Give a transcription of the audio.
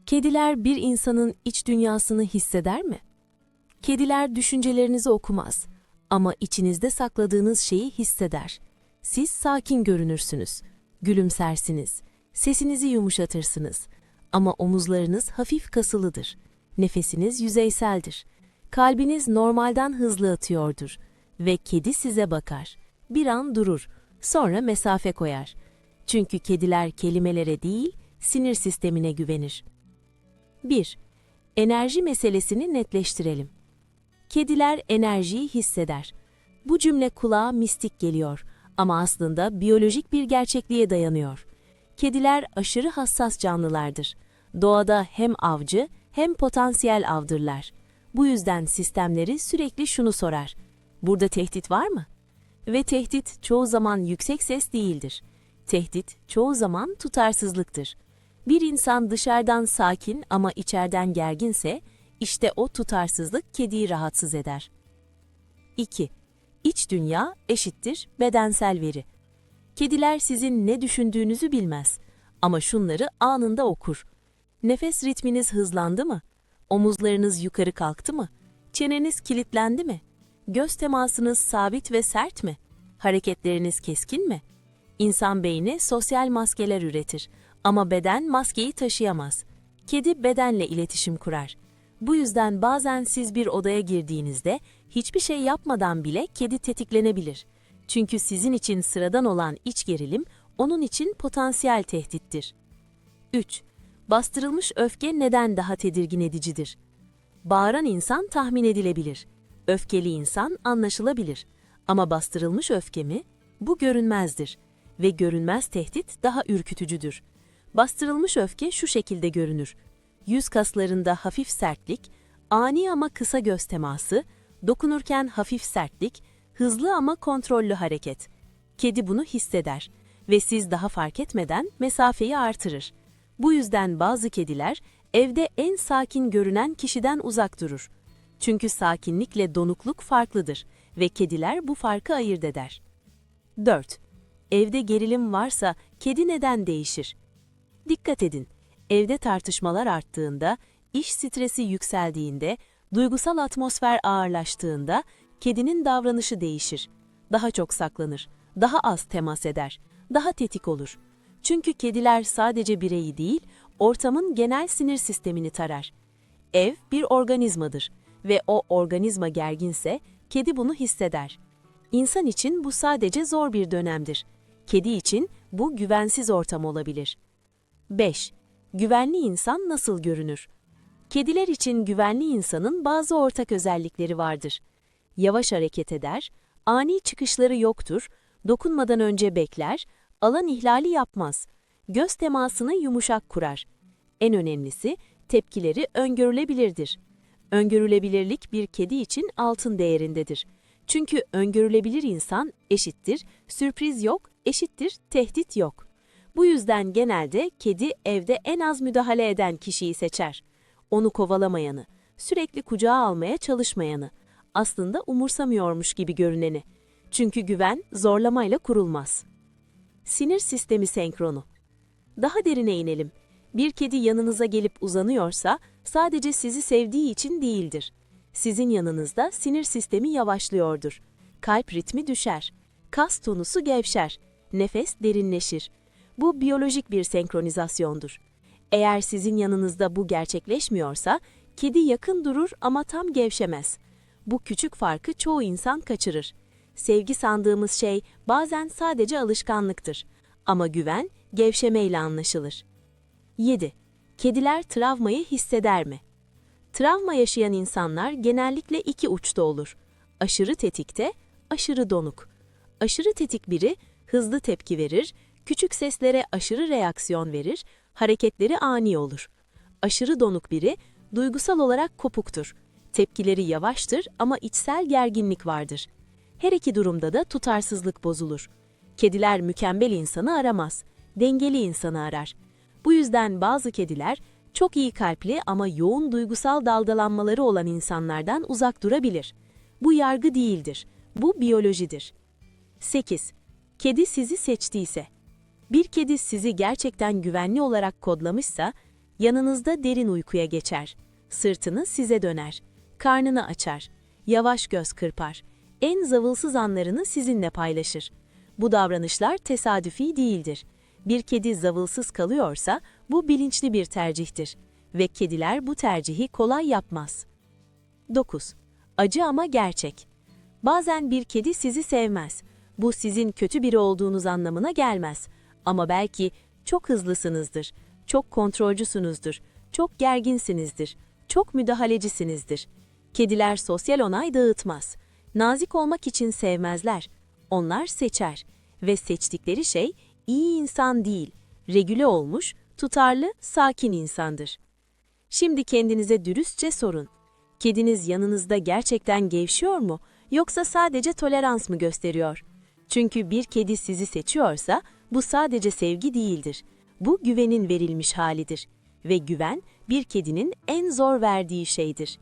Kediler bir insanın iç dünyasını hisseder mi? Kediler düşüncelerinizi okumaz ama içinizde sakladığınız şeyi hisseder. Siz sakin görünürsünüz, gülümsersiniz, sesinizi yumuşatırsınız ama omuzlarınız hafif kasılıdır. Nefesiniz yüzeyseldir. Kalbiniz normalden hızlı atıyordur ve kedi size bakar. Bir an durur, sonra mesafe koyar. Çünkü kediler kelimelere değil, sinir sistemine güvenir. 1. Enerji meselesini netleştirelim. Kediler enerjiyi hisseder. Bu cümle kulağa mistik geliyor ama aslında biyolojik bir gerçekliğe dayanıyor. Kediler aşırı hassas canlılardır. Doğada hem avcı hem potansiyel avdırlar. Bu yüzden sistemleri sürekli şunu sorar: burada tehdit var mı? Ve tehdit çoğu zaman yüksek ses değildir. Tehdit çoğu zaman tutarsızlıktır. Bir insan dışarıdan sakin ama içeriden gerginse, işte o tutarsızlık kediyi rahatsız eder. 2. İç dünya eşittir bedensel veri. Kediler sizin ne düşündüğünüzü bilmez ama şunları anında okur. Nefes ritminiz hızlandı mı? Omuzlarınız yukarı kalktı mı? Çeneniz kilitlendi mi? Göz temasınız sabit ve sert mi? Hareketleriniz keskin mi? İnsan beyni sosyal maskeler üretir ama beden maskeyi taşıyamaz. Kedi bedenle iletişim kurar. Bu yüzden bazen siz bir odaya girdiğinizde hiçbir şey yapmadan bile kedi tetiklenebilir. Çünkü sizin için sıradan olan iç gerilim onun için potansiyel tehdittir. 3. Bastırılmış öfke neden daha tedirgin edicidir? Bağıran insan tahmin edilebilir. Öfkeli insan anlaşılabilir. Ama bastırılmış öfke mi? Bu görünmezdir. Ve görünmez tehdit daha ürkütücüdür. Bastırılmış öfke şu şekilde görünür: yüz kaslarında hafif sertlik, ani ama kısa göz teması, dokunurken hafif sertlik, hızlı ama kontrollü hareket. Kedi bunu hisseder ve siz daha fark etmeden mesafeyi artırır. Bu yüzden bazı kediler evde en sakin görünen kişiden uzak durur. Çünkü sakinlikle donukluk farklıdır ve kediler bu farkı ayırt eder. 4. Evde gerilim varsa kedi neden değişir? Dikkat edin, evde tartışmalar arttığında, iş stresi yükseldiğinde, duygusal atmosfer ağırlaştığında kedinin davranışı değişir. Daha çok saklanır, daha az temas eder, daha tetik olur. Çünkü kediler sadece bireyi değil, ortamın genel sinir sistemini tarar. Ev bir organizmadır ve o organizma gerginse kedi bunu hisseder. İnsan için bu sadece zor bir dönemdir. Kedi için bu güvensiz ortam olabilir. 5. Güvenli insan nasıl görünür? Kediler için güvenli insanın bazı ortak özellikleri vardır. Yavaş hareket eder, ani çıkışları yoktur, dokunmadan önce bekler, alan ihlali yapmaz, göz temasını yumuşak kurar. En önemlisi, tepkileri öngörülebilirdir. Öngörülebilirlik bir kedi için altın değerindedir. Çünkü öngörülebilir insan eşittir, sürpriz yok, eşittir, tehdit yok. Bu yüzden genelde kedi evde en az müdahale eden kişiyi seçer. Onu kovalamayanı, sürekli kucağa almaya çalışmayanı, aslında umursamıyormuş gibi görüneni. Çünkü güven zorlamayla kurulmaz. Sinir sistemi senkronu. Daha derine inelim. Bir kedi yanınıza gelip uzanıyorsa sadece sizi sevdiği için değildir. Sizin yanınızda sinir sistemi yavaşlıyordur. Kalp ritmi düşer. Kas tonusu gevşer. Nefes derinleşir. Bu biyolojik bir senkronizasyondur. Eğer sizin yanınızda bu gerçekleşmiyorsa, kedi yakın durur ama tam gevşemez. Bu küçük farkı çoğu insan kaçırır. Sevgi sandığımız şey bazen sadece alışkanlıktır. Ama güven, gevşemeyle anlaşılır. 7. Kediler travmayı hisseder mi? Travma yaşayan insanlar genellikle iki uçta olur. Aşırı tetikte, aşırı donuk. Aşırı tetik biri hızlı tepki verir, küçük seslere aşırı reaksiyon verir, hareketleri ani olur. Aşırı donuk biri duygusal olarak kopuktur. Tepkileri yavaştır ama içsel gerginlik vardır. Her iki durumda da tutarsızlık bozulur. Kediler mükemmel insanı aramaz, dengeli insanı arar. Bu yüzden bazı kediler çok iyi kalpli ama yoğun duygusal dalgalanmaları olan insanlardan uzak durabilir. Bu yargı değildir, bu biyolojidir. 8. Kedi sizi seçtiyse. Bir kedi sizi gerçekten güvenli olarak kodlamışsa, Yanınızda derin uykuya geçer. Sırtını size döner. Karnını açar. Yavaş göz kırpar. En zavılsız anlarını sizinle paylaşır. Bu davranışlar tesadüfi değildir. Bir kedi zavılsız kalıyorsa bu bilinçli bir tercihtir. Ve kediler bu tercihi kolay yapmaz. 9. Acı ama gerçek. Bazen bir kedi sizi sevmez. Bu sizin kötü biri olduğunuz anlamına gelmez. Ama belki çok hızlısınızdır, çok kontrolcüsünüzdür, çok gerginsinizdir, çok müdahalecisinizdir. Kediler sosyal onay dağıtmaz. Nazik olmak için sevmezler. Onlar seçer. Ve seçtikleri şey iyi insan değil, regüle olmuş, tutarlı, sakin insandır. Şimdi kendinize dürüstçe sorun. Kediniz yanınızda gerçekten gevşiyor mu, yoksa sadece tolerans mı gösteriyor? Çünkü bir kedi sizi seçiyorsa bu sadece sevgi değildir. Bu güvenin verilmiş halidir. Ve güven bir kedinin en zor verdiği şeydir.